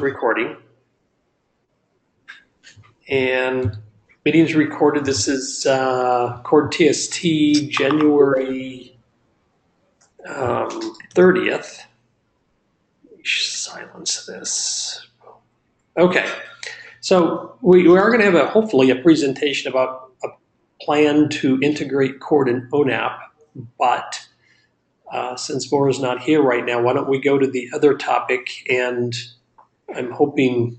recording. And meetings recorded. This is Cord Tst, January 30th. Silence this. Okay. So we are going to have hopefully a presentation about a plan to integrate Cord and ONAP, but since Maura's not here right now, why don't we go to the other topic? And I'm hoping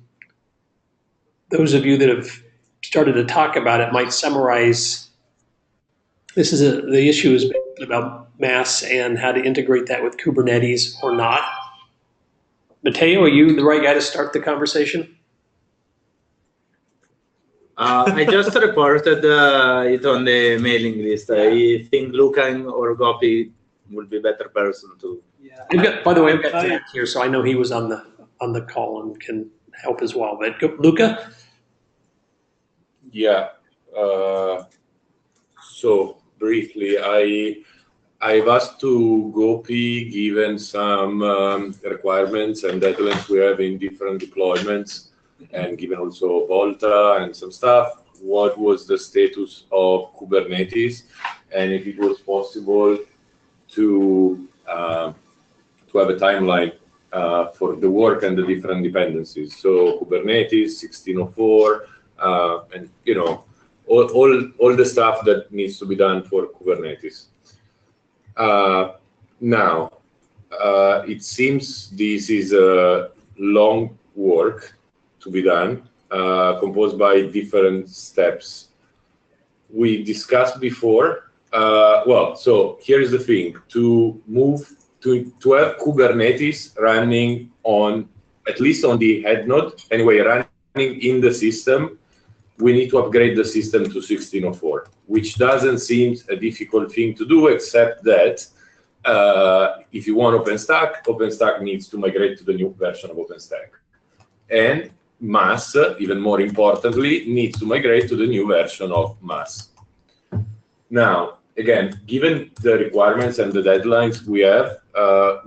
those of you that have started to talk about it might summarize. This is the issue is about mass and how to integrate that with Kubernetes or not. Matteo, are you the right guy to start the conversation? I just reported it on the mailing list. I think Luca or Gopi would be a better person to. Yeah. By the way, I've got Jack here, so I know he was on the call and can help as well. But Luca? Yeah. So briefly, I've asked to Gopi, given some requirements and deadlines we have in different deployments, and given also Volta and some stuff, what was the status of Kubernetes, and if it was possible to have a timeline for the work and the different dependencies. So Kubernetes, 1604, and all the stuff that needs to be done for Kubernetes. Now, it seems this is a long work to be done, composed by different steps. We discussed before. So here's the thing: to have Kubernetes running on, at least on the head node, anyway, running in the system, we need to upgrade the system to 1604, which doesn't seem a difficult thing to do, except that if you want OpenStack needs to migrate to the new version of OpenStack. And Mass, even more importantly, needs to migrate to the new version of Mass. Now, again, given the requirements and the deadlines we have,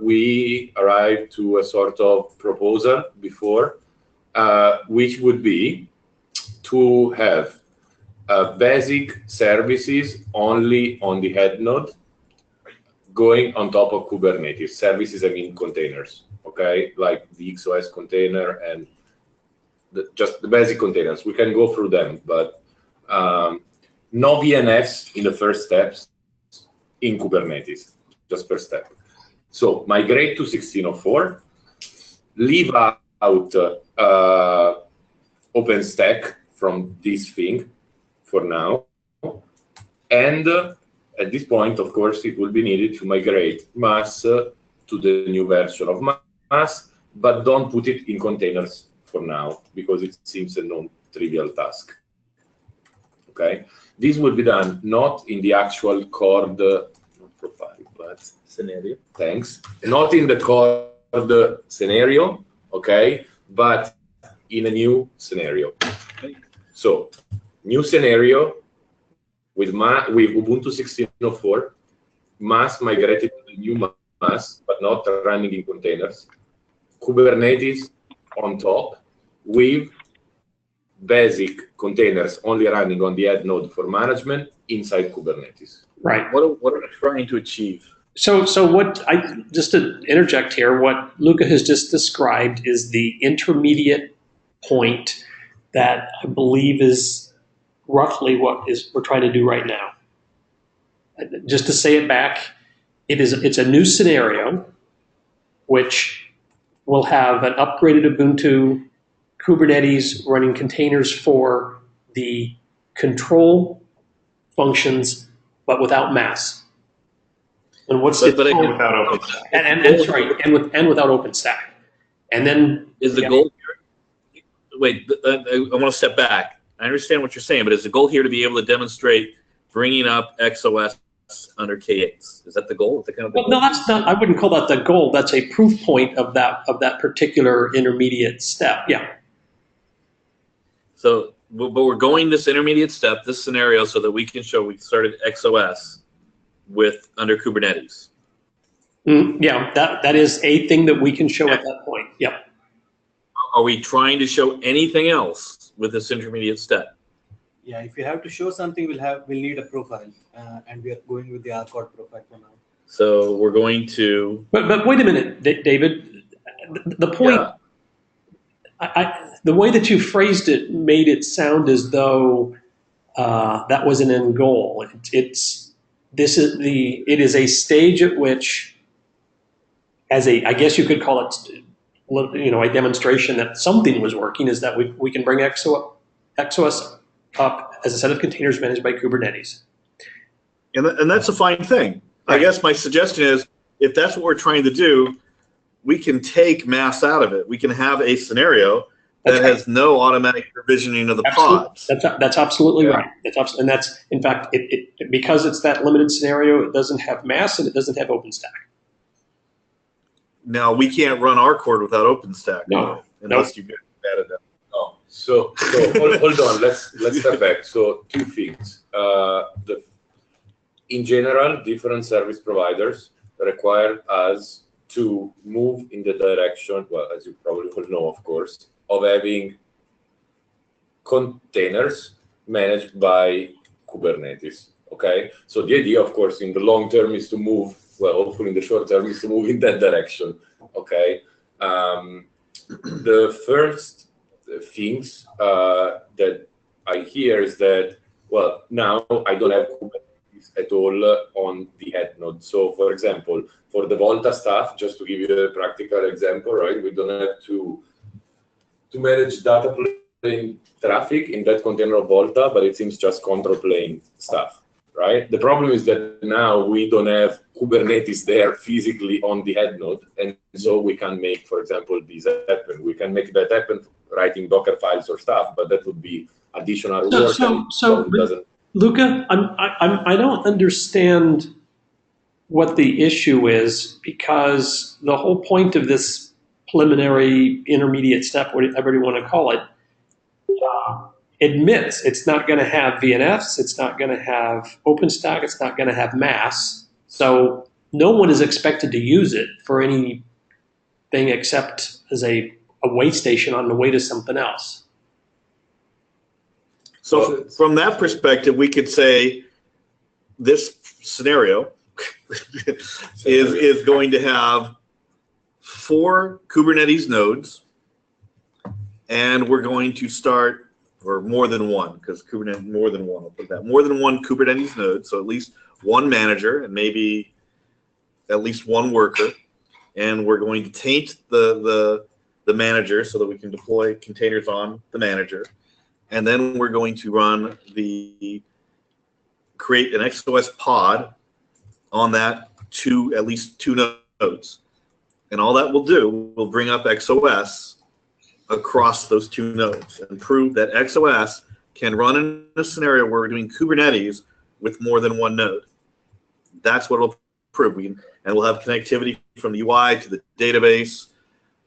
we arrived to a sort of proposal before, which would be to have basic services only on the head node going on top of Kubernetes. Services, I mean containers, okay? Like the XOS container and just the basic containers. We can go through them, but no VNFs in the first steps in Kubernetes, just per step. So migrate to 1604, leave out OpenStack from this thing for now. And at this point, of course, it will be needed to migrate Mass to the new version of Mass, but don't put it in containers for now, because it seems a non-trivial task. Okay? This will be done not in the actual Cord profile, but scenario. Thanks. Not in the Cord scenario, okay, but in a new scenario. So, new scenario with Ubuntu 16.04, Mass migrated to the new Mass, but not running in containers. Kubernetes on top with basic containers only running on the head node for management inside Kubernetes. Right. What are we trying to achieve? So what just to interject here, what Luca has just described is the intermediate point that I believe is roughly what we're trying to do right now. Just to say it back, it's a new scenario which will have an upgraded Ubuntu, Kubernetes running containers for the control functions, but without Mass. And what's without OpenStack? And that's right, and without OpenStack. And then is the goal here? Wait, I want to step back. I understand what you're saying, but is the goal here to be able to demonstrate bringing up XOS under K8s? Is that the goal? Well, no, that's not. I wouldn't call that the goal. That's a proof point of that particular intermediate step. Yeah. So, but we're going this intermediate step, this scenario, so that we can show we started XOS with under Kubernetes. Yeah, that is a thing that we can show at that point. Yep. are we trying to show anything else with this intermediate step? Yeah, if you have to show something, we'll need a profile, and we are going with the Cord profile for now. So we're going to. But wait a minute, David. The point. Yeah. The way that you phrased it made it sound as though that was an end goal. It is a stage at which, I guess you could call it, a demonstration that something was working, is that we can bring XOS up as a set of containers managed by Kubernetes. And that's a fine thing. Right. I guess my suggestion is, if that's what we're trying to do, we can take mass out of it. We can have a scenario that has no automatic provisioning of the pods. That's absolutely right. And that's, in fact, because it's that limited scenario, it doesn't have mass and it doesn't have OpenStack. Now, we can't run our Cord without OpenStack. No. Unless you get added that. No. So hold on. Let's step back. So two things. In general, different service providers require us to move in the direction, well, as you probably will know, of course, of having containers managed by Kubernetes. Okay, so the idea, of course, in the long term is to move. Well, hopefully, in the short term, is to move in that direction. Okay, the first things that I hear is that, well, now I don't have Kubernetes at all on the head node. So, for example, for the Volta stuff, just to give you a practical example, right? We don't have to manage data plane traffic in that container of Volta, but it seems just control plane stuff, right? The problem is that now we don't have Kubernetes there physically on the head node, and so we can make, for example, this happen. We can make that happen writing Docker files or stuff, but that would be additional work. So Luca, I don't understand what the issue is, because the whole point of this preliminary intermediate step, whatever you want to call it, admits it's not going to have VNFs, it's not going to have OpenStack, it's not going to have mass. So no one is expected to use it for anything except as a way station on the way to something else. So from that perspective, we could say this scenario is going to have 4 Kubernetes nodes, and we're going to start, or more than one, because Kubernetes, more than one, I'll put that, more than one Kubernetes node, so at least one manager and maybe at least one worker, and we're going to taint the manager so that we can deploy containers on the manager, and then we're going to create an XOS pod on that at least two nodes. And all that will do will bring up XOS across those 2 nodes and prove that XOS can run in a scenario where we're doing Kubernetes with more than one node. That's what it'll prove. And we'll have connectivity from the UI to the database.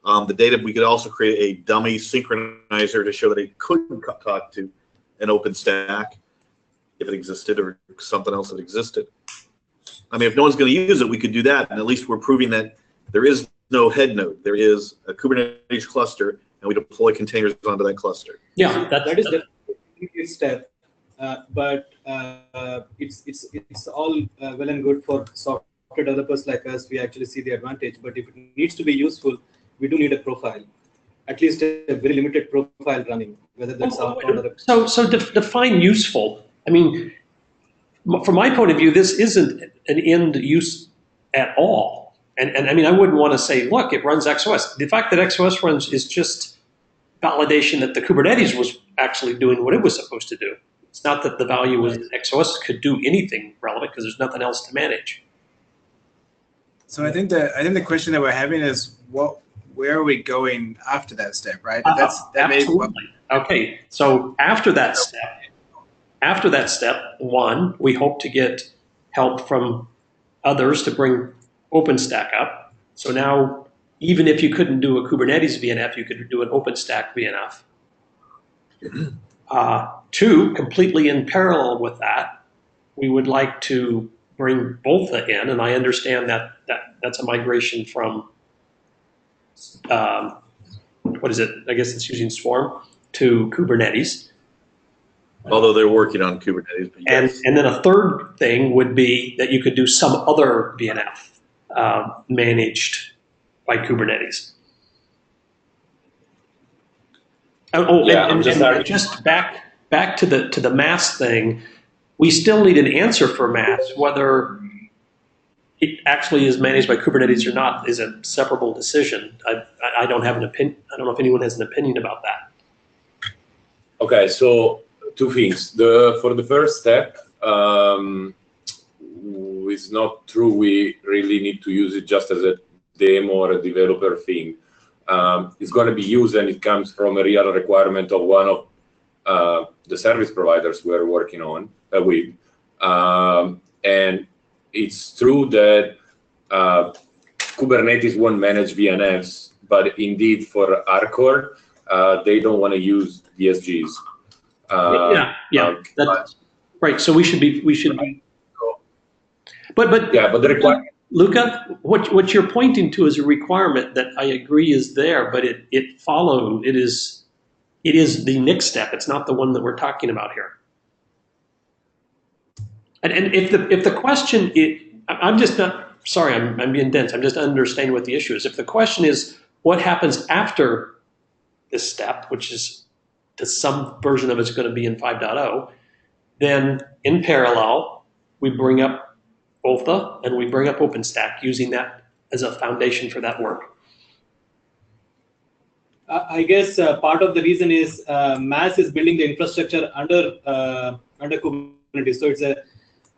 We could also create a dummy synchronizer to show that it couldn't talk to an OpenStack if it existed, or something else that existed. I mean, if no one's going to use it, we could do that, and at least we're proving that there is no head node. There is a Kubernetes cluster, and we deploy containers onto that cluster. Yeah, that is the previous step, but it's all well and good for software developers like us. We actually see the advantage, but if it needs to be useful, we do need a profile, at least a very limited profile running, whether that's So define useful. I mean, from my point of view, this isn't an end use at all. And I mean, I wouldn't want to say, look, it runs XOS. The fact that XOS runs is just validation that the Kubernetes was actually doing what it was supposed to do. It's not that the value was that XOS could do anything relevant, because there's nothing else to manage. So I think the question that we're having is, where are we going after that step, right? Absolutely. Okay, so after that step, 1, we hope to get help from others to bring OpenStack up. So now, even if you couldn't do a Kubernetes VNF, you could do an OpenStack VNF. 2, completely in parallel with that, we would like to bring Volta in, and I understand that's a migration from what is it? I guess it's using Swarm to Kubernetes. Although they're working on Kubernetes. But yes. And then a third thing would be that you could do some other VNF managed by Kubernetes. Just back to the mass thing, we still need an answer for mass. Whether it actually is managed by Kubernetes or not is a separable decision. I don't have an opinion. I don't know if anyone has an opinion about that. Okay, so two things. For the first step, it's not true we really need to use it just as a demo or a developer thing. It's going to be used, and it comes from a real requirement of one of the service providers we're working on with. And it's true that Kubernetes won't manage VNFs, but indeed for our core, they don't want to use DSGs. That's right. So we should be. But the requirement. Luca, what you're pointing to is a requirement that I agree is there, but it is the next step. It's not the one that we're talking about here. And if the question I'm just not sorry, I'm being dense. I'm just understanding what the issue is. If the question is what happens after this step, which is to some version of it's going to be in 5.0, then in parallel we bring up OLTA and we bring up OpenStack, using that as a foundation for that work. I guess part of the reason is MAS is building the infrastructure under Kubernetes, so it's a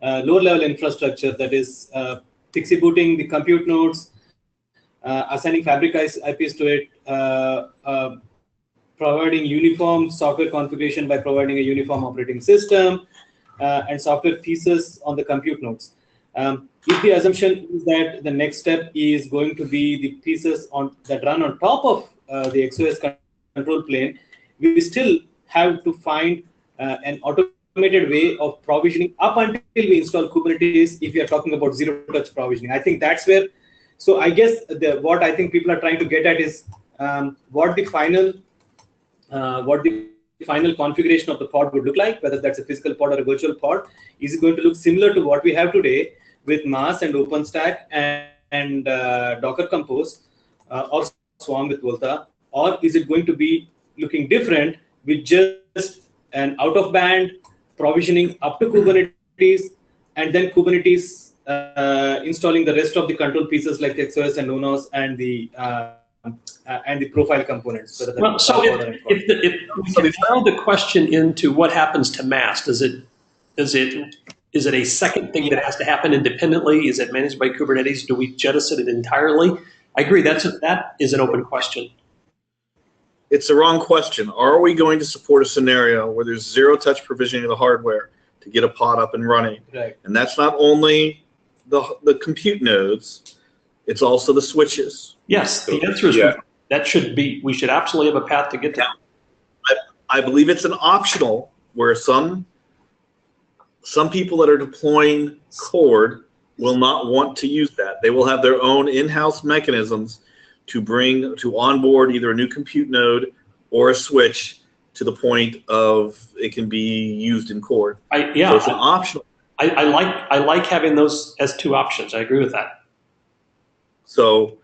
lower-level infrastructure that is executing the compute nodes, assigning Fabric IPs to it, providing uniform software configuration by providing a uniform operating system, and software pieces on the compute nodes. If the assumption is that the next step is going to be the pieces that run on top of the XOS control plane, we still have to find an automated way of provisioning up until we install Kubernetes if we are talking about zero-touch provisioning. I think that's where, so I guess what I think people are trying to get at is what the final configuration of the pod would look like, whether that's a physical pod or a virtual pod. Is it going to look similar to what we have today with MAS and OpenStack and Docker Compose or Swarm with OLTA, or is it going to be looking different with just an out-of-band provisioning up to Kubernetes, and then Kubernetes installing the rest of the control pieces like XOS and ONOS and the profile components. Well, so if we narrow the question into what happens to MAS, is it a second thing that has to happen independently? Is it managed by Kubernetes? Do we jettison it entirely? I agree. That is an open question. It's the wrong question. Are we going to support a scenario where there's zero-touch provisioning of the hardware to get a pod up and running? Right. And that's not only the compute nodes, it's also the switches. Yes, the answer is that should be. We should absolutely have a path to get down. I believe it's an optional where some people that are deploying Cord will not want to use that. They will have their own in-house mechanisms to onboard either a new compute node or a switch to the point of it can be used in Cord. So it's an optional. I like having those as two options. I agree with that. So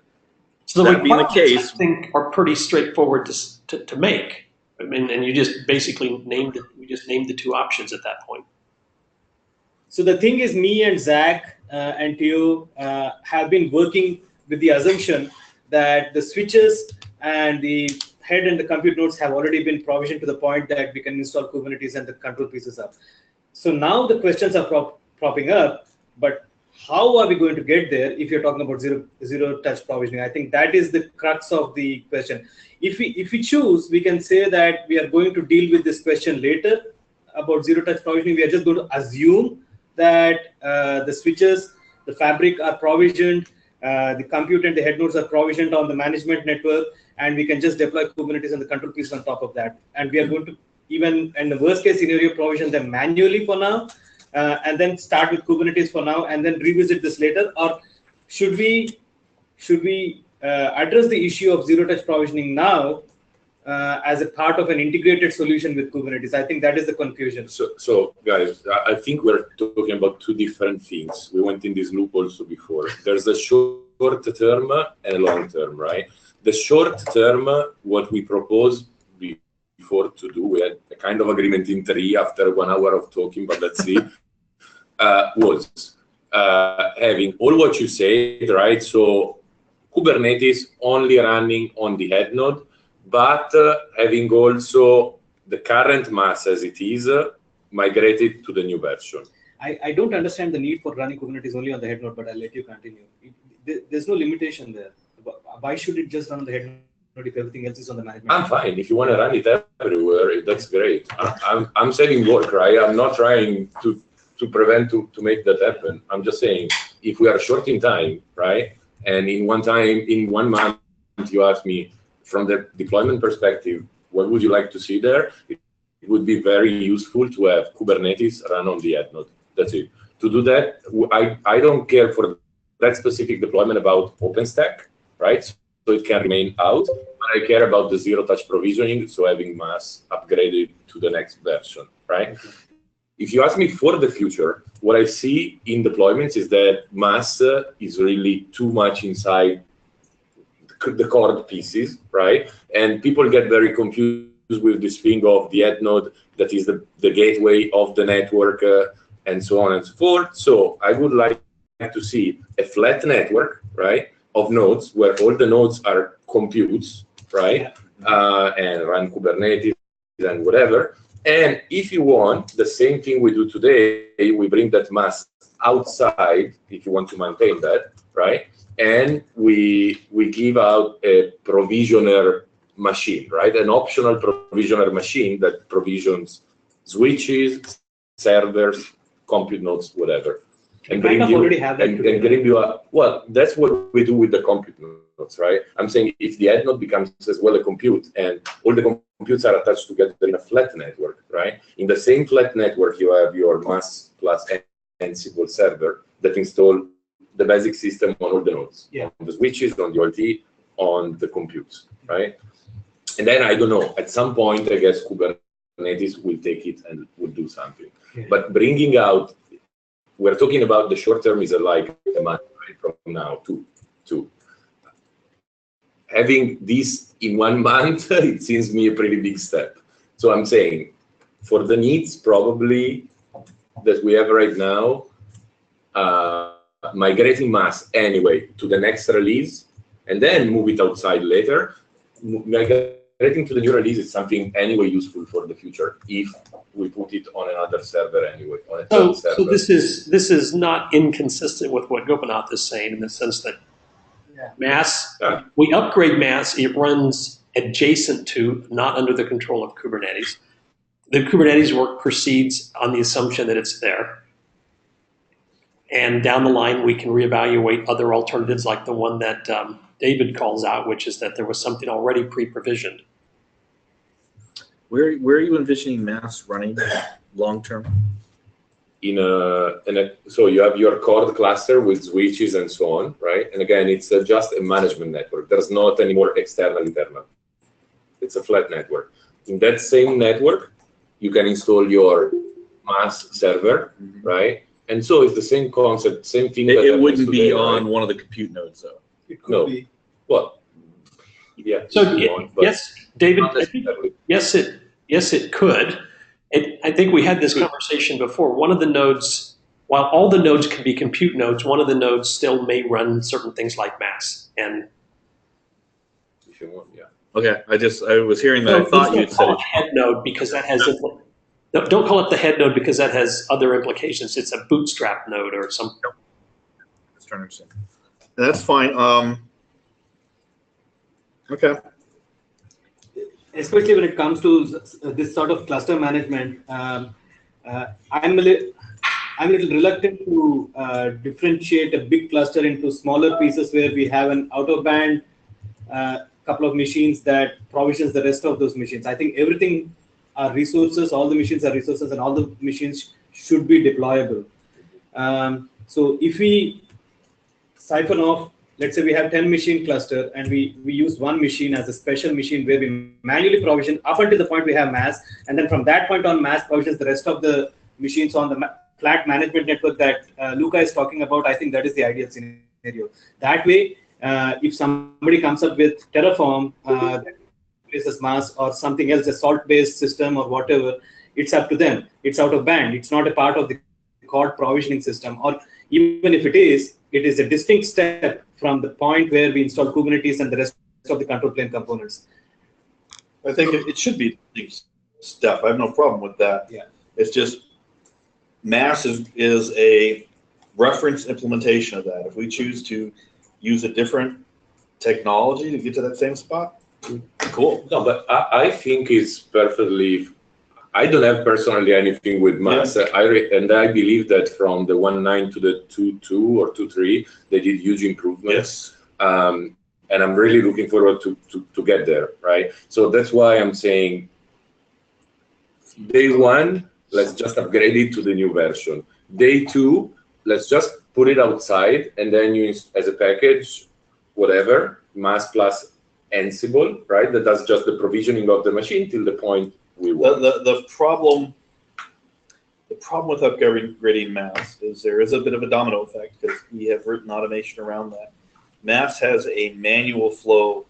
that being the case, I think are pretty straightforward to make. I mean, and you just basically named it. We just named the two options at that point. So the thing is, me and Zach and Theo have been working with the assumption that the switches and the head and the compute nodes have already been provisioned to the point that we can install Kubernetes and the control pieces up. So now the questions are propping up, but how are we going to get there if you're talking about zero-touch provisioning? I think that is the crux of the question. If we choose, we can say that we are going to deal with this question later about zero-touch provisioning. We are just going to assume that the switches, the fabric are provisioned, the compute and the head nodes are provisioned on the management network, and we can just deploy Kubernetes and the control piece on top of that. And we are going to, even in the worst case scenario, provision them manually for now, and then start with Kubernetes for now, and then revisit this later. Or should we address the issue of zero-touch provisioning now as a part of an integrated solution with Kubernetes. I think that is the confusion. So guys, I think we're talking about two different things. We went in this loop also before. There's a short term and a long term, right? The short term, what we propose before to do, we had a kind of agreement in 3 after 1 hour of talking, but let's see, was having all what you said, right? So Kubernetes only running on the head node, but having also the current mass as it is migrated to the new version. I don't understand the need for running Kubernetes only on the head node, but I'll let you continue. There's no limitation there. Why should it just run on the head node if everything else is on the management? I'm fine. If you want to run it everywhere, that's great. I'm saving work, right? I'm not trying to prevent to make that happen. I'm just saying, if we are short in time, right? And in 1 month, you ask me, from the deployment perspective, what would you like to see there? It would be very useful to have Kubernetes run on the head node. That's it. To do that, I don't care for that specific deployment about OpenStack, right? So it can remain out. But I care about the zero-touch provisioning, so having mass upgraded to the next version, right? Okay. If you ask me for the future, what I see in deployments is that mass is really too much inside the cord pieces, right? And people get very confused with this thing of the head node that is the gateway of the network and so on and so forth. So I would like to see a flat network, right, of nodes where all the nodes are computes, right, and run Kubernetes and whatever. And if you want the same thing we do today, we bring that mass outside if you want to maintain that, right? And we give out a provisioner machine, right? An optional provisioner machine that provisions switches, servers, compute nodes, whatever. And bring you a, well, that's what we do with the compute nodes, right? I'm saying if the head node becomes as well a compute and all the computes are attached together in a flat network, right? In the same flat network, you have your mass plus Ansible server that install the basic system on all the nodes, on the switches, on the OLT, on the computes, right? And then I don't know, at some point, I guess Kubernetes will take it and will do something. Yeah. But bringing out, we're talking about the short term is like a month right, from now to having this in 1 month, it seems to me a pretty big step. So I'm saying for the needs probably that we have right now, migrating mass anyway to the next release and then move it outside later. Migrating to the new release is something anyway useful for the future if we put it on another server anyway. On a third server. So this is not inconsistent with what Gopinath is saying in the sense that mass, we upgrade mass, it runs adjacent to, not under the control of Kubernetes. The Kubernetes work proceeds on the assumption that it's there. And down the line, we can reevaluate other alternatives like the one that David calls out, which is that there was something already pre-provisioned. Where are you envisioning mass running long term? So you have your cord cluster with switches and so on, right? And again, it's just a management network. There's not any more external, internal. It's a flat network. In that same network, you can install your mass server, right? And so it's the same concept, same thing. It wouldn't be on one of the compute nodes, though. It could be. Well, yeah. So yes, David. Yes, it could. I think we had this conversation before. One of the nodes, while all the nodes can be compute nodes, one of the nodes still may run certain things like mass. And if you want, yeah. Okay, I was hearing that. I thought you said it. Head node because that has. No, don't call it the head node because that has other implications. It's a bootstrap node or something. Just trying to understand. That's fine. Okay. Especially when it comes to this sort of cluster management, I'm a little reluctant to differentiate a big cluster into smaller pieces where we have an out-of-band couple of machines that provisions the rest of those machines. I think everything are resources, all the machines are resources, and all the machines should be deployable. So if we siphon off let's say we have 10 machine cluster and we use one machine as a special machine where we manually provision up until the point we have mass, and then from that point on, mass provisions the rest of the machines on the flat management network that Luca is talking about. I think that is the ideal scenario. That way, if somebody comes up with Terraform, places mass or something else, a salt-based system or whatever, it's up to them. It's out of band. It's not a part of the Cord provisioning system. Or even if it is a distinct step from the point where we install Kubernetes and the rest of the control plane components. I think it should be step. I have no problem with that. Yeah. It's just mass is a reference implementation of that. If we choose to use a different technology to get to that same spot, cool. No, but I think it's perfectly. I don't have personally anything with mass. Yeah. I believe that from the 1.9 to the 2.2 or 2.3, they did huge improvements. Yes. And I'm really looking forward to get there, right? So that's why I'm saying day one, let's just upgrade it to the new version. Day two, let's just put it outside and then use as a package, whatever, mass plus Ansible, right? That does just the provisioning of the machine till the point we want. The problem with upgrading mass is there is a bit of a domino effect because we have written automation around that. Mass has a manual flow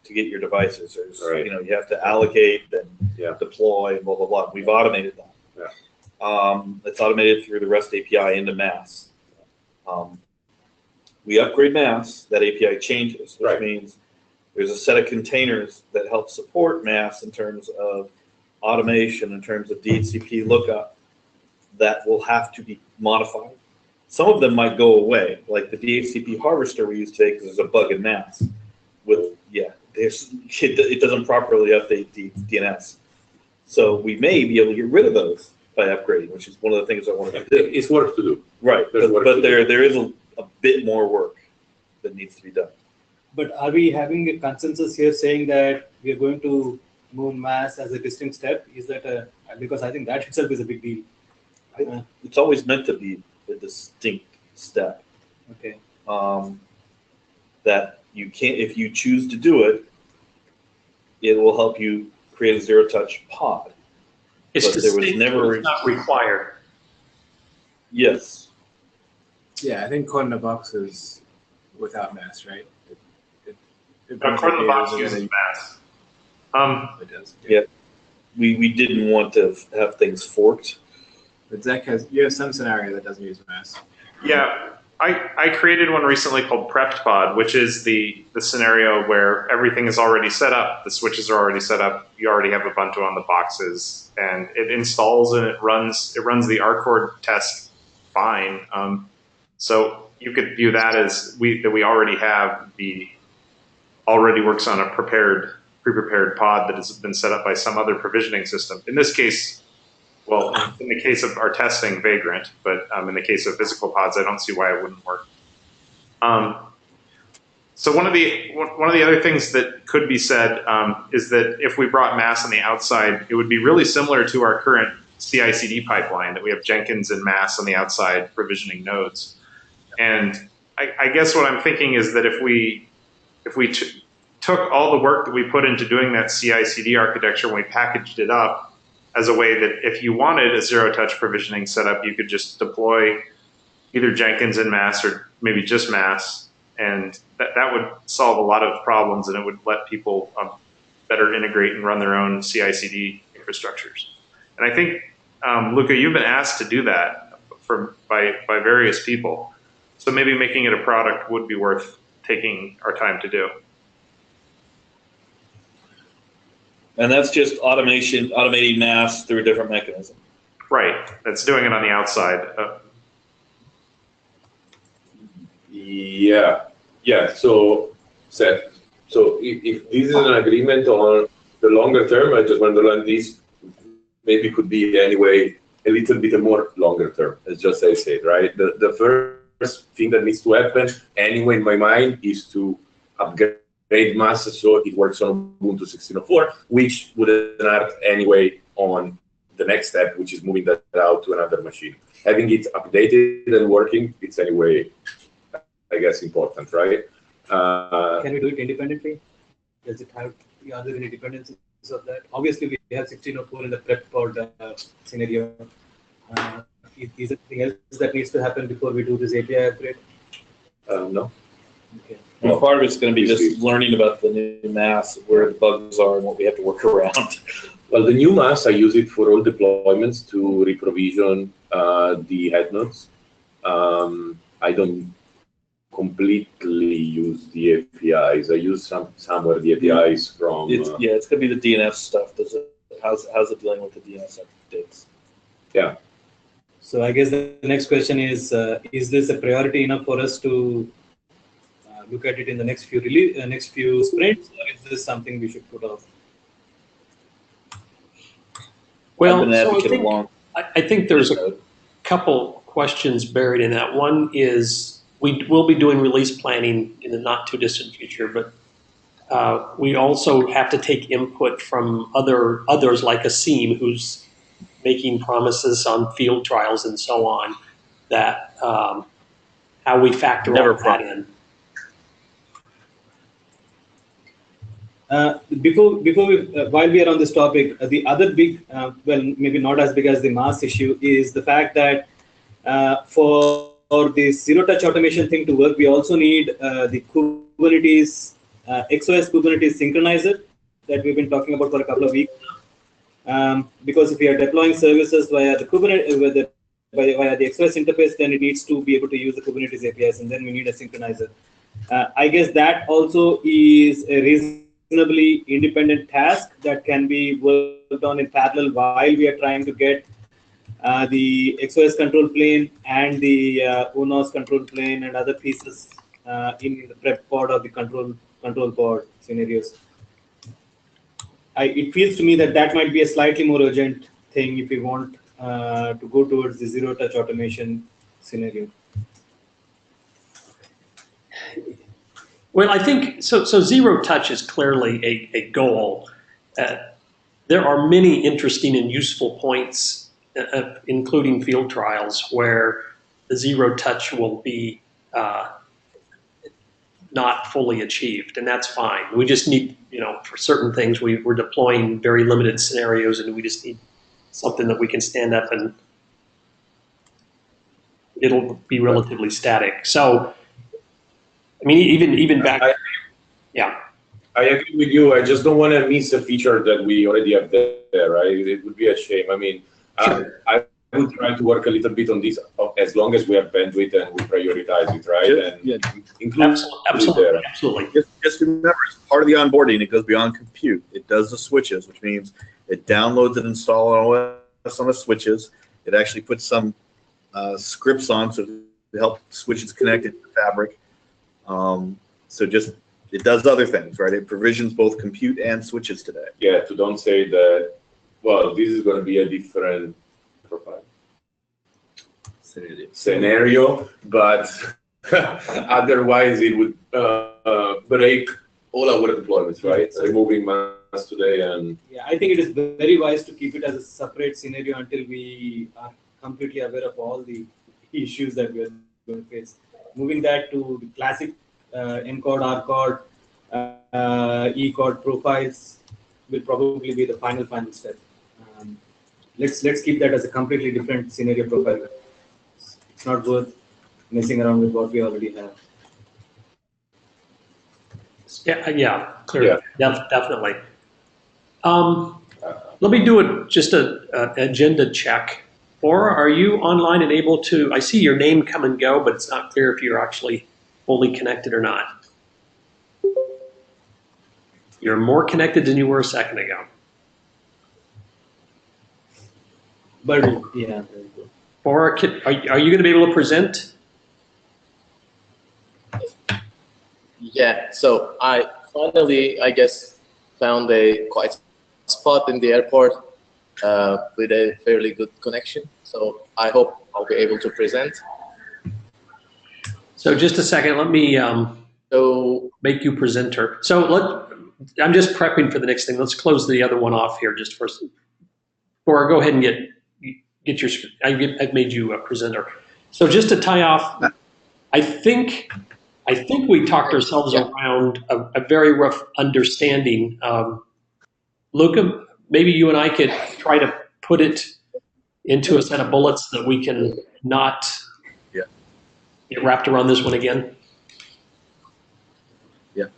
to get your devices. There's, right. You have to allocate and deploy and blah, blah, blah. We've automated that. Yeah. It's automated through the REST API into mass. We upgrade mass, that API changes, which means there's a set of containers that help support mass in terms of automation, in terms of DHCP lookup, that will have to be modified. Some of them might go away, like the DHCP harvester we use today because there's a bug in mass. It doesn't properly update the DNS. So we may be able to get rid of those by upgrading, which is one of the things I want to do. It's work to do. Right, but there is a bit more work that needs to be done. But are we having a consensus here saying that we are going to move mass as a distinct step? Is that because I think that itself is a big deal. It's always meant to be a distinct step. Okay. That you can't, if you choose to do it, it will help you create a zero-touch pod. It's but there was never not required. Yes. Yeah, I think Cord in the Box is without mass, right? Cord in the Box uses mass. It does. Yeah. We didn't want to have things forked. But Zach you have some scenario that doesn't use mass. Yeah, I created one recently called Prepped Pod, which is the scenario where everything is already set up, the switches are already set up, you already have Ubuntu on the boxes, and it installs and it runs the Cord Tst fine. So you could view that as we already have already works on a pre-prepared pod that has been set up by some other provisioning system. In this case, well, in the case of our testing, Vagrant, but in the case of physical pods, I don't see why it wouldn't work. So one of the other things that could be said is that if we brought mass on the outside, it would be really similar to our current CI/CD pipeline, that we have Jenkins and mass on the outside provisioning nodes. And I guess what I'm thinking is that if we took all the work that we put into doing that CI/CD architecture and we packaged it up as a way that if you wanted a zero-touch provisioning setup, you could just deploy either Jenkins and mass or maybe just mass, and that would solve a lot of problems, and it would let people better integrate and run their own CI/CD infrastructures. And I think, Luca, you've been asked to do that by various people, so maybe making it a product would be worth taking our time to do. And that's just automating mass through a different mechanism. Right. That's doing it on the outside. Yeah. So, Seth, if this is an agreement on the longer term, I just want to learn this maybe could be anyway a little bit more longer term, as just I said, right? The first thing that needs to happen anyway in my mind is to upgrade mass so it works on Ubuntu 16.04, which would start anyway on the next step, which is moving that out to another machine. Having it updated and working, it's anyway, I guess, important, right? Can we do it independently? Does it have, are there any dependencies of that? Obviously, we have 1604 in the prep pod scenario. Is there anything else that needs to happen before we do this API upgrade? No. Okay. Well, part of it's going to be just learning about the new mass, where the bugs are, and what we have to work around. Well, the new mass, I use it for all deployments to reprovision the head nodes. I don't completely use the APIs. I use somewhere the APIs from. It's going to be the DNS stuff. How's it dealing with the DNS updates? Yeah. So I guess the next question is this a priority enough for us to look at it in the next few sprints, or is this something we should put off? Well, I've been so advocating I think there's a couple questions buried in that. One is we will be doing release planning in the not too distant future, but we also have to take input from others like a SEAM who's making promises on field trials and so on, that how we factor all that in. Before we, while we are on this topic, the other big, well, maybe not as big as the mass issue, is the fact that for the zero-touch automation thing to work, we also need the Kubernetes, XOS Kubernetes synchronizer that we've been talking about for a couple of weeks now. Because if we are deploying services via the Kubernetes, via the XOS interface, then it needs to be able to use the Kubernetes APIs, and then we need a synchronizer. I guess that also is a reasonably independent task that can be worked on in parallel while we are trying to get the XOS control plane and the ONOS control plane and other pieces in the prep pod or the control pod scenarios. It feels to me that that might be a slightly more urgent thing if we want to go towards the zero-touch automation scenario. Well, I think so. Zero touch is clearly a goal. There are many interesting and useful points, including field trials, where the zero touch will be not fully achieved, and that's fine. We just need, for certain things, we're deploying very limited scenarios, and we just need something that we can stand up and it'll be relatively static. So, I mean, even back, yeah. I agree with you. I just don't want to miss a feature that we already have there, right? It would be a shame. I mean, Sure. I would try to work a little bit on this as long as we have bandwidth and we prioritize it, right? And include Absolutely. it there. Just remember, it's part of the onboarding. It goes beyond compute. It does the switches, which means it downloads and installs OS on the switches. It actually puts some scripts on to help switches connect into the fabric. So it does other things, right? It provisions both compute and switches today. Yeah, to don't say that, well, this is going to be a different profile scenario, but otherwise it would break all our deployments, right? Removing mass today and... Yeah, I think it is very wise to keep it as a separate scenario until we are completely aware of all the issues that we are going to face. Moving that to the classic N-Cord, R-Cord, E-Cord profiles will probably be the final step. Let's keep that as a completely different scenario profile. It's not worth messing around with what we already have. Yeah, clearly, definitely. Let me do just an agenda check. Or are you online and able to? I see your name come and go, but it's not clear if you're actually fully connected or not. You're more connected than you were a second ago. But yeah. Or are you going to be able to present? Yeah, so I finally, I guess, found a quiet spot in the airport with a fairly good connection. So I hope I'll be able to present. So just a second, let me make you presenter. So I'm just prepping for the next thing. Let's close the other one off here just first. Or go ahead and get your, I've made you a presenter. So just to tie off, I think I think we talked ourselves around a very rough understanding. Luca, maybe you and I could try to put it into a set of bullets that we can not get wrapped around this one again. Yeah,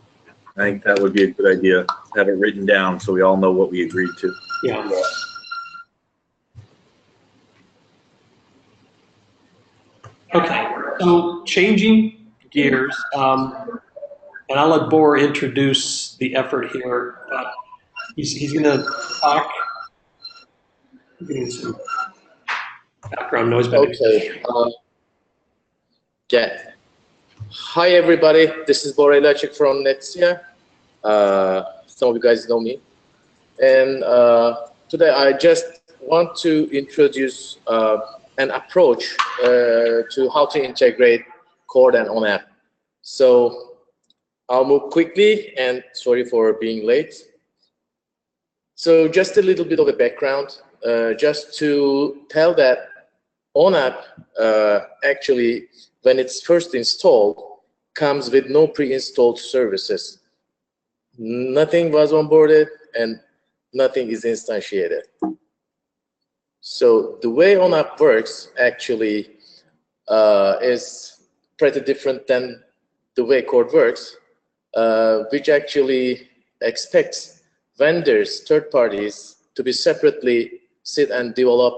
I think that would be a good idea. Have it written down so we all know what we agreed to. Yeah. Okay, so changing gears, and I'll let Bor introduce the effort here. He's going to talk. Getting some background noise back. Okay. Yeah. Hi, everybody. This is Bor Elachik from Netsia. Some of you guys know me. And today I just want to introduce an approach to how to integrate Cord and ONAP. So I'll move quickly, and sorry for being late. So just a little bit of a background, just to tell that ONAP actually, when it's first installed, comes with no pre-installed services. Nothing was onboarded and nothing is instantiated. So the way ONAP works actually is pretty different than the way Cord works, which actually expects vendors, third parties, to be separately sit and develop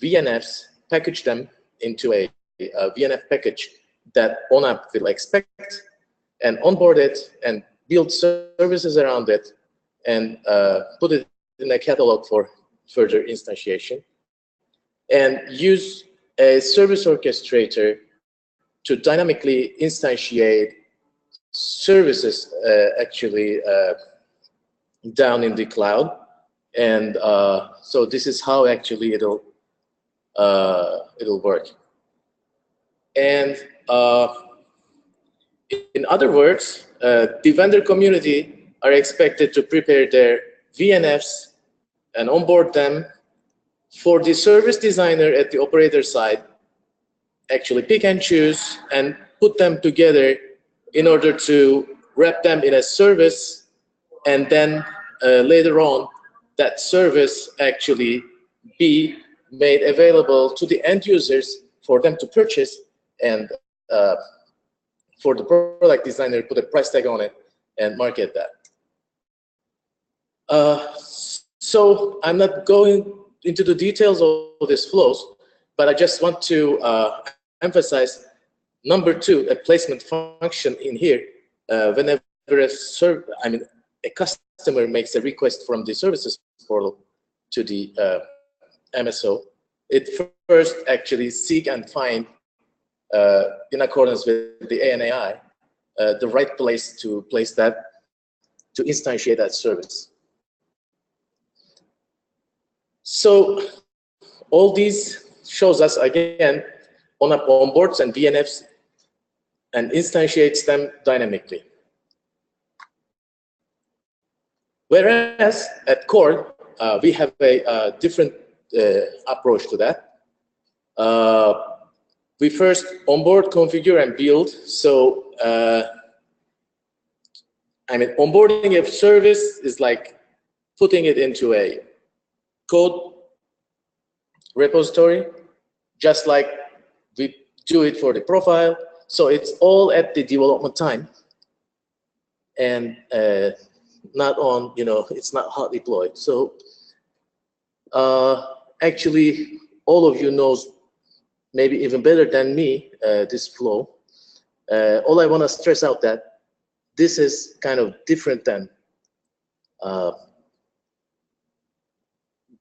VNFs, package them into a VNF package that ONAP will expect, and onboard it and build services around it, and put it in a catalog for further instantiation, and use a service orchestrator to dynamically instantiate services actually down in the cloud. And so this is how actually it'll work. And in other words, the vendor community are expected to prepare their VNFs and onboard them for the service designer at the operator side, actually pick and choose and put them together in order to wrap them in a service, and then later on that service actually be made available to the end users for them to purchase, and for the product designer put a price tag on it and market that. So I'm not going into the details of these flows, but I just want to emphasize number 2, a placement function in here. Whenever a customer makes a request from the services portal to the MSO, it first actually seek and find, in accordance with the ANAI, the right place to place that, to instantiate that service. So all these shows us, again, ONAP onboards and VNFs and instantiates them dynamically. Whereas at Cord, we have a different approach to that. We first onboard, configure, and build. So onboarding a service is like putting it into a code repository, just like we do it for the profile. So it's all at the development time, and not on, it's not hot deployed. So actually, all of you knows maybe even better than me this flow. All I want to stress out that this is kind of different than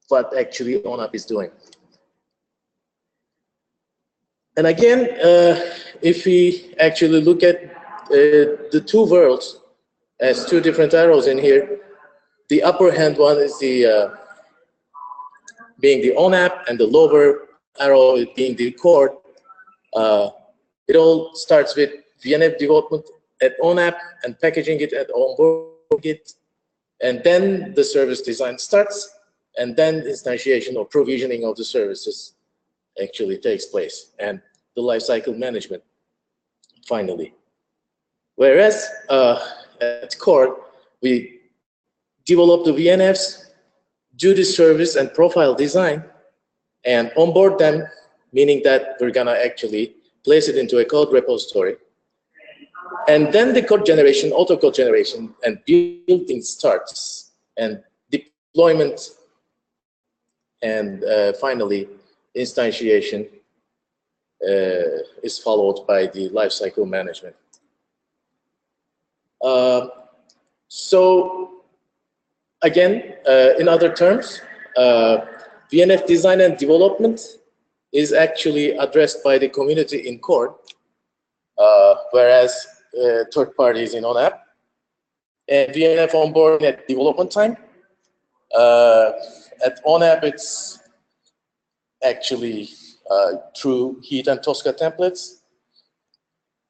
what actually ONAP is doing. And again, if we actually look at the two worlds as two different arrows in here, the upper hand one is the being the ONAP, and the lower arrow being the Cord. It all starts with VNF development at ONAP and packaging it at onboarding it, and then the service design starts, and then instantiation or provisioning of the services actually takes place, and the lifecycle management finally. Whereas at Cord, we develop the VNFs, do the service and profile design, and onboard them, meaning that we're gonna actually place it into a code repository. And then the code generation, auto code generation, and building starts, and deployment, and finally, instantiation is followed by the lifecycle management. So again, in other terms, VNF design and development is actually addressed by the community in Cord, whereas third parties in ONAP. And VNF onboarding at development time. At ONAP, it's actually through Heat and Tosca templates.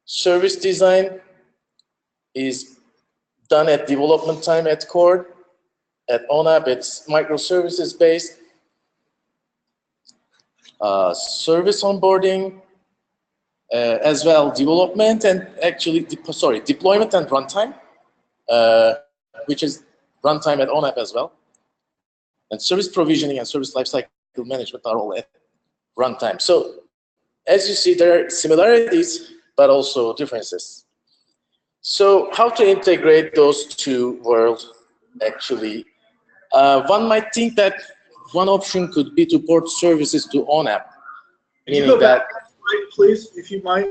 Service design is done at development time at Cord. At ONAP, it's microservices based. Service onboarding, as well development and actually, deployment and runtime, which is runtime at ONAP as well. And service provisioning and service lifecycle management are all at runtime. So as you see, there are similarities, but also differences. So how to integrate those two worlds, actually? One might think that one option could be to port services to ONAP. Can you go back, please, if you might?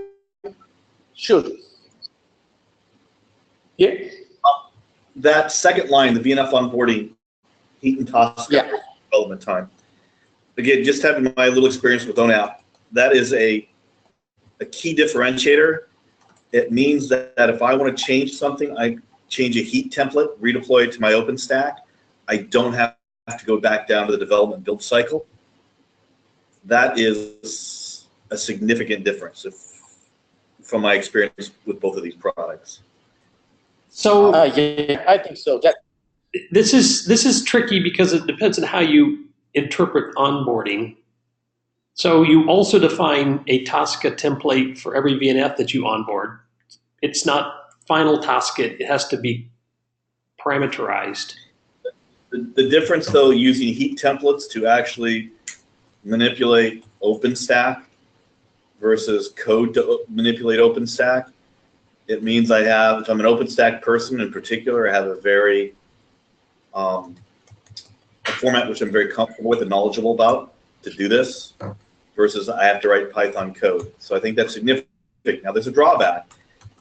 Sure. Yeah. That second line, the VNF onboarding, Heat and Tosca development time. Again, just having my little experience with ONAP, that is a key differentiator. It means that if I want to change something, I change a Heat template, redeploy it to my OpenStack. I don't have to go back down to the development build cycle. That is a significant difference from my experience with both of these products. So yeah, I think so. this is tricky because it depends on how you interpret onboarding. So you also define a Tosca template for every VNF that you onboard. It's not final Tosca, it has to be parameterized. The difference, though, using Heat templates to actually manipulate OpenStack versus code to manipulate OpenStack, it means I have, if I'm an OpenStack person in particular, I have a very a format which I'm very comfortable with and knowledgeable about to do this, versus I have to write Python code. So I think that's significant. Now there's a drawback,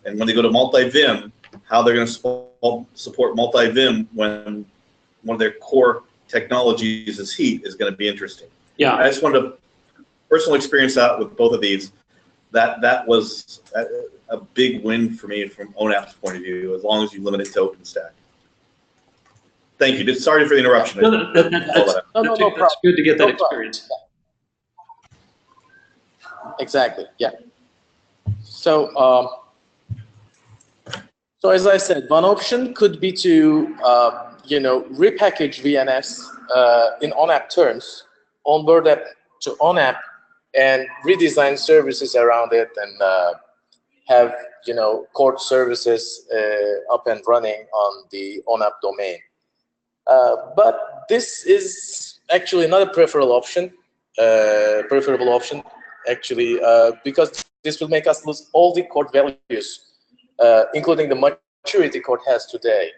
and when they go to multi-vim, how they're going to support multi-vim when one of their core technologies is Heat is going to be interesting. Yeah, I just wanted to personal experience that with both of these. That was a big win for me from ONAP's point of view, as long as you limit it to OpenStack. Thank you. Sorry for the interruption. No, that's good to get that experience. Exactly. Yeah. So, so as I said, one option could be to repackage VNFs in ONAP terms, onboard that to ONAP, and redesign services around it, and have Cord services up and running on the ONAP domain. But this is actually not a preferable option. Actually, because this will make us lose all the Cord values, including the maturity Cord has today.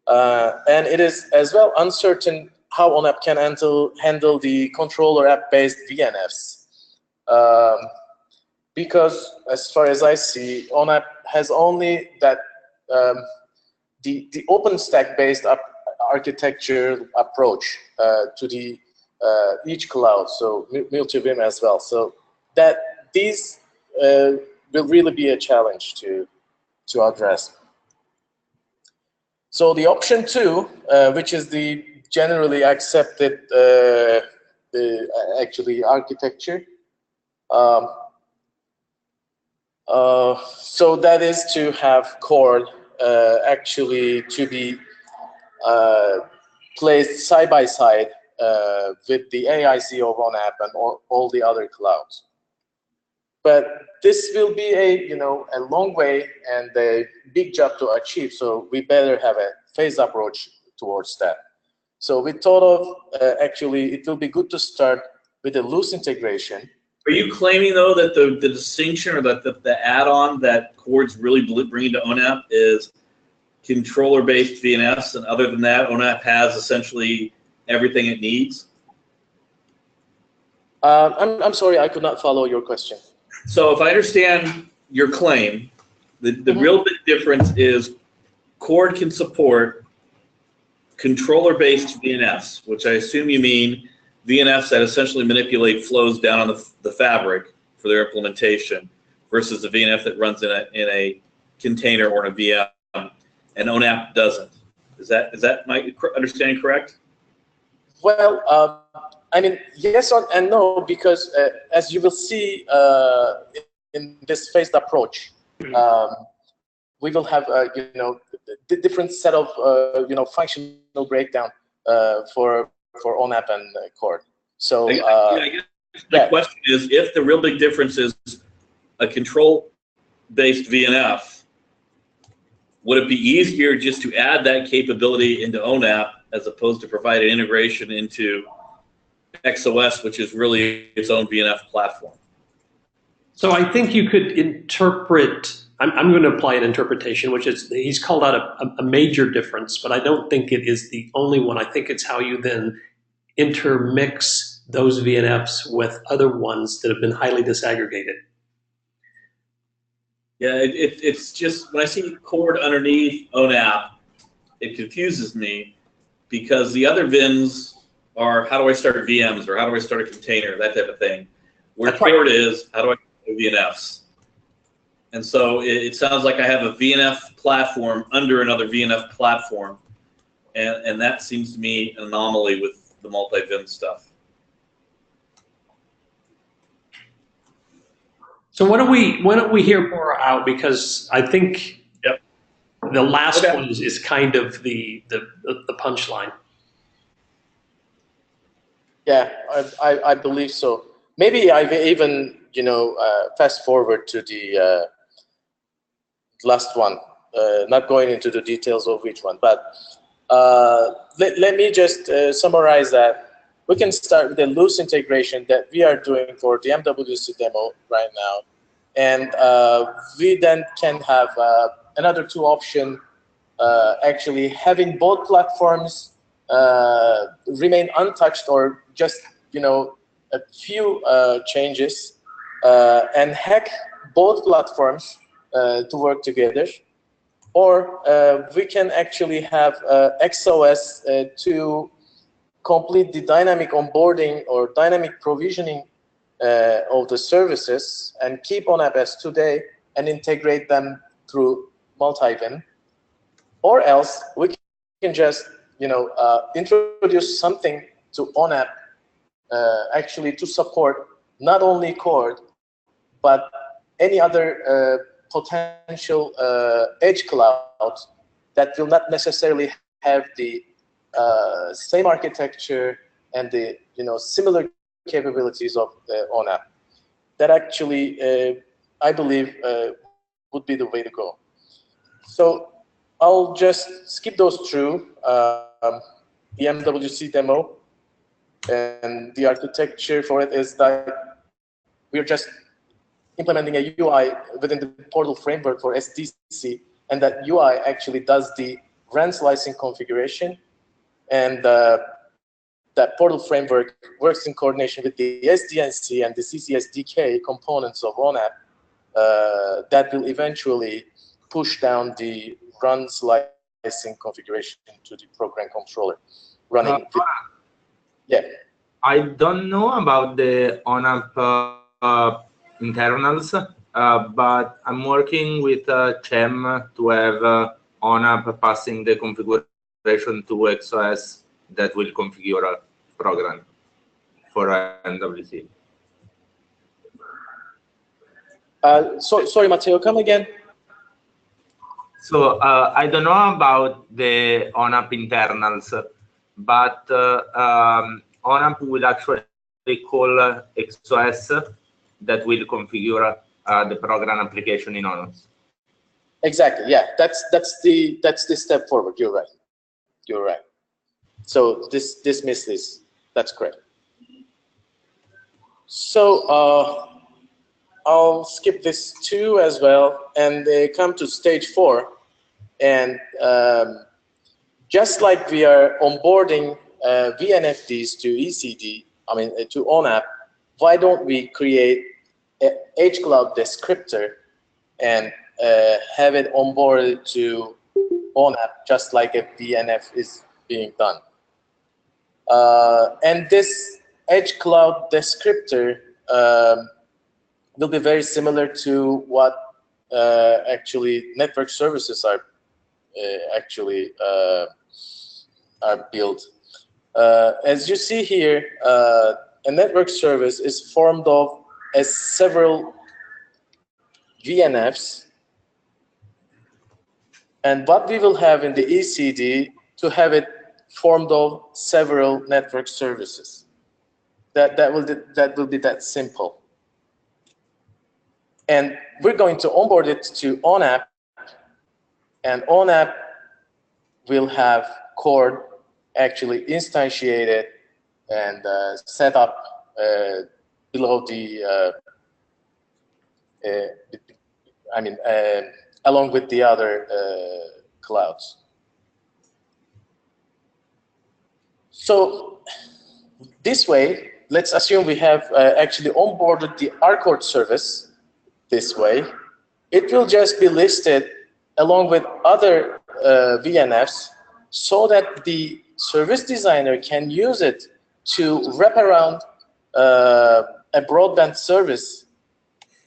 And it is as well uncertain how ONAP can handle the controller app-based VNFs. Because as far as I see, ONAP has only that the OpenStack-based architecture approach to the each cloud, so multi-vim as well. So that these will really be a challenge to address. So the option 2, which is the generally accepted actually architecture, so that is to have Cord actually to be placed side by side with the AIC of ONAP and all the other clouds. But this will be a long way and a big job to achieve. So we better have a phased approach towards that. So we thought of actually it will be good to start with a loose integration. Are you claiming though that the distinction or that the add-on that Cord's really bringing to ONAP is controller-based VNFs, and other than that, ONAP has essentially everything it needs? I'm sorry, I could not follow your question. So if I understand your claim, the real big difference is Cord can support controller-based VNFs, which I assume you mean VNFs that essentially manipulate flows down on the fabric for their implementation, versus a VNF that runs in a container or in a VM, and ONAP doesn't. Is that my understanding correct? Well, I mean, yes and no, because as you will see in this phased approach, we will have the different set of functional breakdown for ONAP and Cord. So I guess the question is, if the real big difference is a control-based VNF, would it be easier just to add that capability into ONAP as opposed to provide an integration into XOS, which is really its own VNF platform? So I think you could interpret, I'm going to apply an interpretation, which is he's called out a major difference, but I don't think it is the only one. I think it's how you then intermix those VNFs with other ones that have been highly disaggregated. Yeah, it's just, when I see Cord underneath ONAP, it confuses me, because the other VINs are, how do I start VMs, or how do I start a container, that type of thing. Where Cord is, how do I do VNFs? And so it sounds like I have a VNF platform under another VNF platform, and that seems to me an anomaly with the multi-VIN stuff. So why don't we hear more out, because I think the last one is kind of the punchline. Yeah, I believe so. Maybe I've even fast forward to the last one, not going into the details of which one, but let me just summarize that. We can start with a loose integration that we are doing for the MWC demo right now, and we then can have another two option, actually having both platforms remain untouched, or just a few changes, and hack both platforms to work together. Or we can actually have XOS to complete the dynamic onboarding or dynamic provisioning of the services, and keep ONAP as today and integrate them through multi-VIN. Or else we can just introduce something to ONAP actually to support not only Cord, but any other potential edge cloud that will not necessarily have the same architecture and the similar capabilities of ONAP. That actually, I believe, would be the way to go. So I'll just skip those through the MWC demo, and the architecture for it is that we're just implementing a UI within the portal framework for SDC, and that UI actually does the RAN slicing configuration, and that portal framework works in coordination with the SDNC and the CCSDK components of ONAP that will eventually push down the RAN slicing configuration to the program controller running. I don't know about the ONAP internals, but I'm working with CHEM to have ONAP passing the configuration to XOS that will configure a program for MWC. Sorry, Matteo, come again. So I don't know about the ONAP internals, but ONAP will actually call XOS that will configure the program application in ONAP. Exactly. Yeah, that's the step forward. You're right. You're right. So dismiss this. That's correct. So I'll skip this 2 as well, and they come to stage 4. And just like we are onboarding VNFDs to ECD, I mean to ONAP, why don't we create a hCloud descriptor and have it onboarded to ONAP just like a VNF is being done? And this hCloud descriptor will be very similar to what actually network services are built. As you see here, a network service is formed of several VNFs, and what we will have in the ECD to have it formed of several network services. That will be that simple. And we're going to onboard it to ONAP, and ONAP will have Cord actually instantiated and set up below the, along with the other clouds. So this way, let's assume we have actually onboarded the Cord service this way. It will just be listed along with other VNFs so that the service designer can use it to wrap around a broadband service,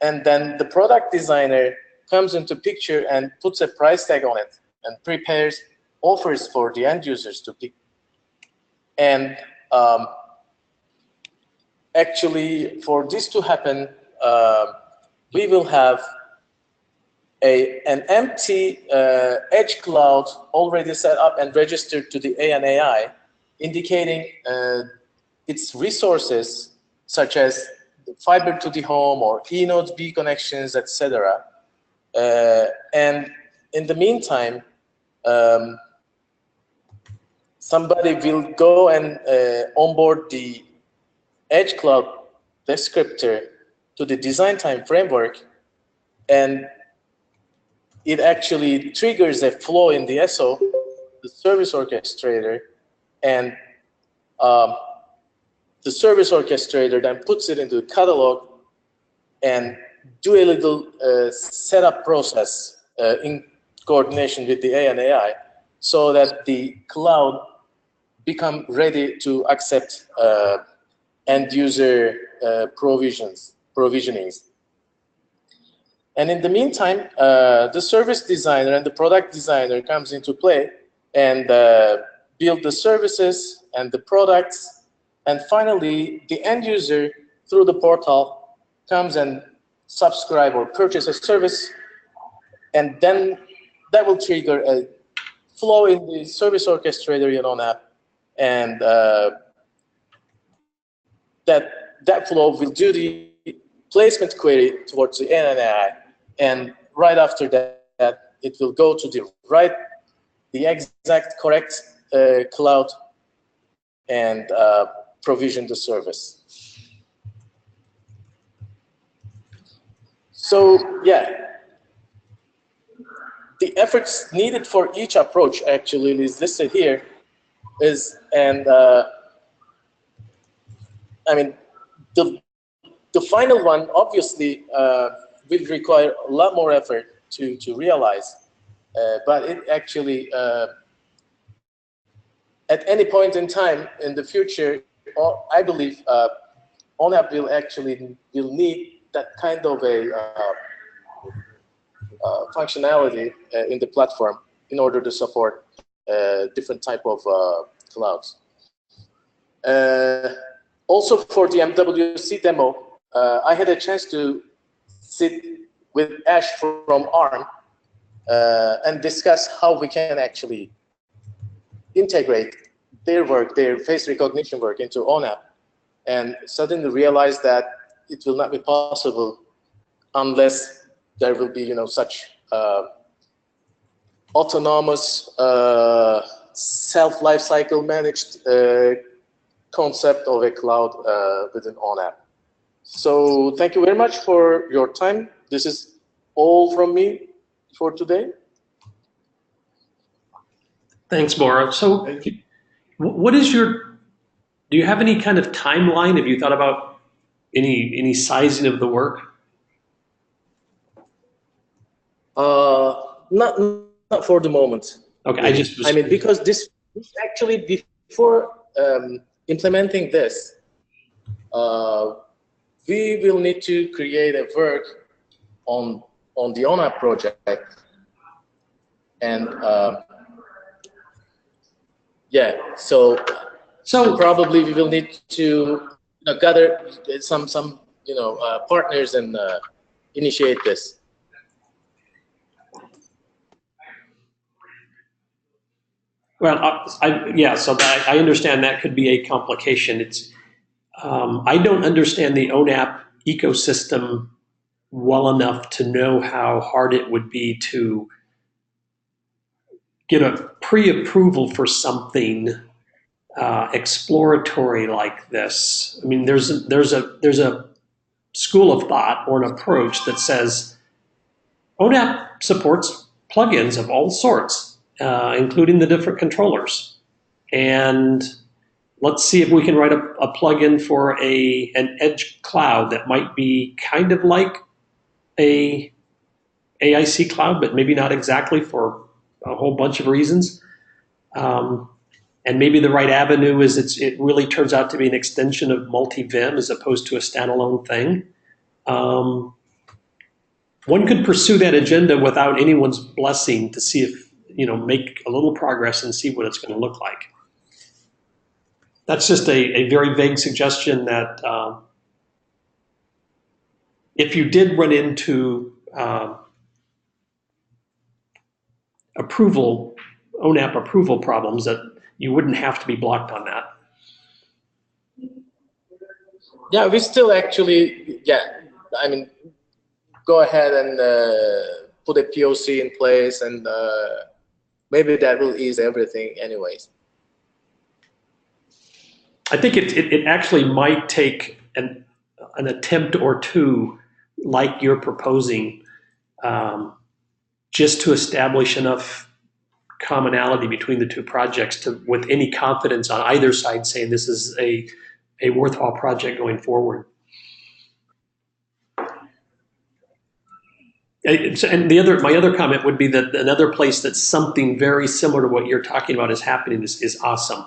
and then the product designer comes into picture and puts a price tag on it and prepares offers for the end users to pick. And actually, for this to happen, we will have an empty edge cloud already set up and registered to the ANAI, indicating its resources such as fiber to the home or eNodes B connections, etc. And in the meantime, somebody will go and onboard the edge cloud descriptor to the design time framework, and it actually triggers a flow in the SO, the service orchestrator, and the service orchestrator then puts it into the catalog and do a little setup process in coordination with the ANAI, so that the cloud become ready to accept end user provisionings. And in the meantime, the service designer and the product designer comes into play and build the services and the products. And finally, the end user through the portal comes and subscribe or purchase a service, and then that will trigger a flow in the service orchestrator in ONAP, and that flow will do the placement query towards the ANAI, and right after that, it will go to the exact correct cloud and provision the service. So yeah, the efforts needed for each approach actually is listed here. I mean, the final one obviously will require a lot more effort to realize, but it actually at any point in time in the future, I believe ONAP will need that kind of a functionality in the platform in order to support different type of clouds. Also for the MWC demo, I had a chance to sit with Ash from ARM and discuss how we can actually integrate their work, their face recognition work into ONAP, and suddenly realized that it will not be possible unless there will be, such autonomous self-lifecycle managed concept of a cloud within ONAP. So thank you very much for your time. This is all from me for today. Thanks, Bora. So what is do you have any kind of timeline? Have you thought about any sizing of the work? Not for the moment. Okay, I mean, because this actually, before implementing this, we will need to create a work on the ONAP project, and yeah, so probably we will need to gather some partners and initiate this. Well, yeah, so I understand that could be a complication. It's I don't understand the ONAP ecosystem well enough to know how hard it would be to get a pre-approval for something exploratory like this. I mean, there's a school of thought or an approach that says ONAP supports plugins of all sorts, including the different controllers. And let's see if we can write a plugin for an edge cloud that might be kind of like a AIC cloud, but maybe not exactly for a whole bunch of reasons. And maybe the right avenue is it really turns out to be an extension of multi-Vim as opposed to a standalone thing. One could pursue that agenda without anyone's blessing to see if, make a little progress and see what it's going to look like. That's just a very vague suggestion that if you did run into ONAP approval problems, that you wouldn't have to be blocked on that. Yeah, we still actually, I mean, go ahead and put a POC in place, and maybe that will ease everything anyways. I think it actually might take an attempt or two, like you're proposing, just to establish enough commonality between the two projects to, with any confidence on either side, saying this is a worthwhile project going forward. And my other comment would be that another place that something very similar to what you're talking about is happening is awesome.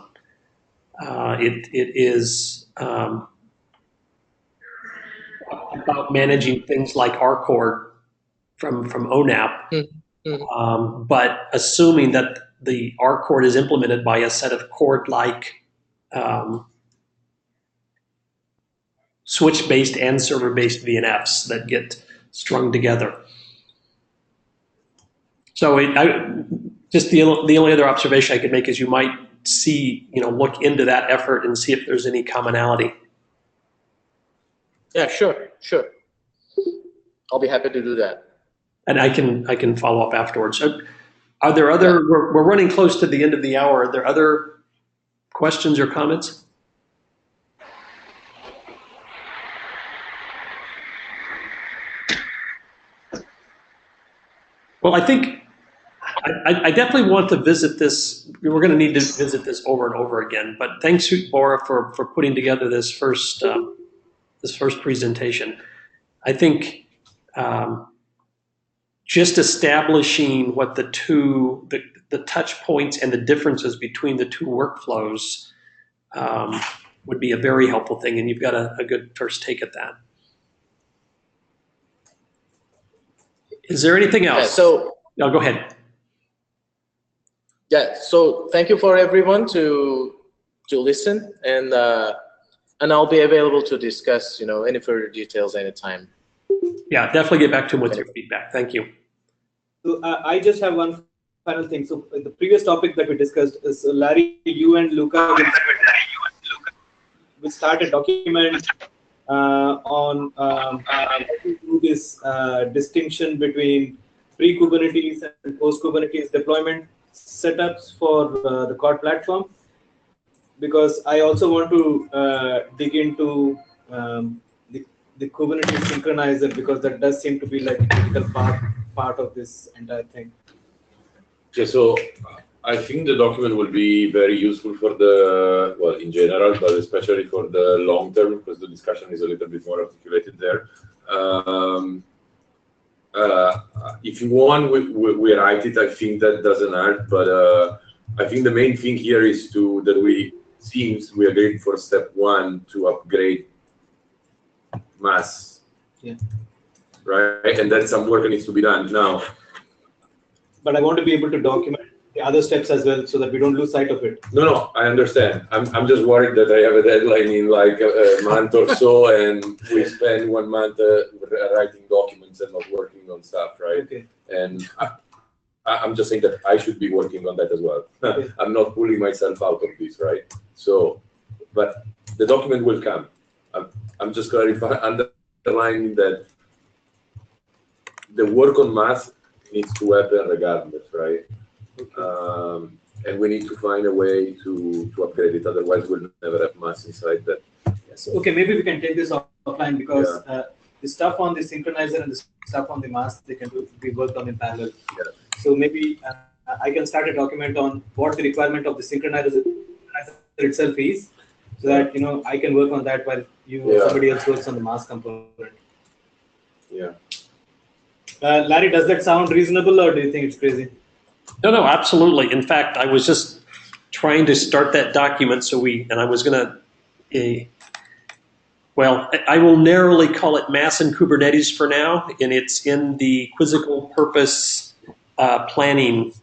It is about managing things like Cord from ONAP, but assuming that the Cord is implemented by a set of Cord-like switch-based and server-based VNFs that get strung together. So just the only other observation I could make is you might see, look into that effort and see if there's any commonality. Yeah, sure. I'll be happy to do that. And I can follow up afterwards. Are there other? Yeah. We're running close to the end of the hour. Are there other questions or comments? Well, I think I definitely want to visit this. We're going to need to visit this over and over again. But thanks, Bora, for putting together this first presentation. I think just establishing what the touch points and the differences between the two workflows would be a very helpful thing, and you've got a good first take at that. Is there anything else? No, go ahead. Yeah, so thank you for everyone to listen, and I'll be available to discuss, any further details anytime. Yeah, definitely get back to him with your feedback. Thank you. So I just have one final thing. So the previous topic that we discussed is Larry, you and Luca will start a document on how to do this distinction between pre-Kubernetes and post-Kubernetes deployment setups for the Cord platform, because I also want to dig into the Kubernetes synchronizer, because that does seem to be like a critical part of this entire thing. Okay, so I think the document will be very useful for the, well, in general, but especially for the long term, because the discussion is a little bit more articulated there. If you want, we write it. I think that doesn't hurt, but I think the main thing here is we agreed for step 1 to upgrade mass. Yeah. Right, and then some work needs to be done now. But I want to be able to document the other steps as well, so that we don't lose sight of it. No, I understand. I'm just worried that I have a deadline in like a month or so, and we spend 1 month writing documents and not working on stuff, right? Okay. And I'm just saying that I should be working on that as well. Okay. I'm not pulling myself out of this, right? So, but the document will come. I'm just underlining that the work on math needs to happen regardless, right? And we need to find a way to upgrade it. Otherwise, we'll never have mass inside that. Yes. Okay, maybe we can take this offline, because the stuff on the synchronizer and the stuff on the mask, they can be worked on in parallel. Yeah. So maybe I can start a document on what the requirement of the synchronizer itself is, so that I can work on that while somebody else works on the mask component. Yeah. Larry, does that sound reasonable, or do you think it's crazy? No, absolutely. In fact, I was just trying to start that document, and I was going to, well, I will narrowly call it Mass and Kubernetes for now, and it's in the quizzical purpose planning.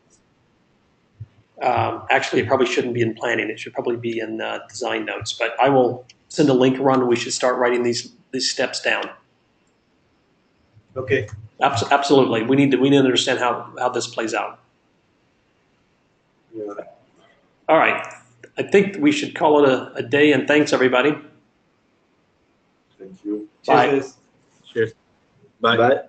Actually, it probably shouldn't be in planning. It should probably be in design notes. But I will send a link around, and we should start writing these steps down. Okay. Absolutely. We need to understand how this plays out. Yeah. All right. I think we should call it a day, and thanks, everybody. Thank you. Bye. Cheers. Cheers. Bye. Bye.